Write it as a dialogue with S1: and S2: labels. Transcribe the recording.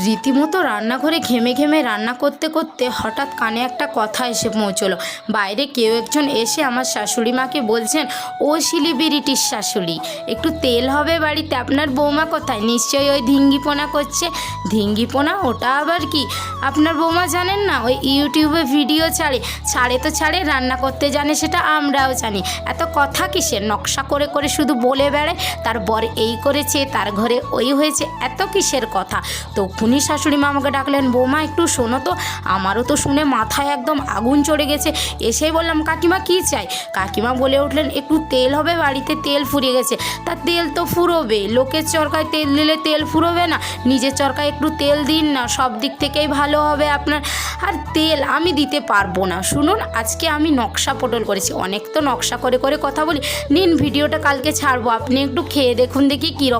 S1: রীতিমতো রান্নাঘরে ঘেমে ঘেমে রান্না করতে করতে হঠাৎ কানে একটা কথা এসে পৌঁছলো। বাইরে কেউ একজন এসে আমার শাশুড়ি মাকে বলছেন, ও শিলিবিরিটির শাশুড়ি, একটু তেল হবে বাড়িতে, আপনার বৌমা কোথায়? নিশ্চয়ই ওই ধিঙ্গিপোনা করছে। ধিঙ্গিপোনা ওটা আবার কি? আপনার বৌমা জানেন না? ওই ইউটিউবে ভিডিও ছাড়ে তো ছাড়ে, রান্না করতে জানে সেটা আমরাও জানি। এত কথা কিসের? নকশা করে করে শুধু বলে বেড়ায় তার বর এই করেছে, তার ঘরে ওই হয়েছে, এত কিসের কথা? তখনই শাশুড়ি মা আমাকে ডাকলেন, বৌমা একটু শোনো তো। আমারও তো শুনে মাথায় একদম আগুন চড়ে গেছে। এসেই বললাম, কাকিমা কী চাই? কাকিমা বলে উঠলেন, একটু তেল হবে বাড়িতে, তেল ফুরিয়ে গেছে। তা তেল তো ফুরোবে, লোকের চরকায় তেল দিলে তেল ফুরোবে না? নিজের চরকায় একটু তেল দিন না, সব দিক থেকেই ভালো হবে আপনার। আর তেল আমি দিতে পারবো না। শুনুন, আজকে আমি নকশা পটল করেছি। অনেক তো নকশা করে করে কথা বলি। নিন, ভিডিওটা কালকে ছাড়বো, আপনি একটু খেয়ে দেখুন দেখি কীরকম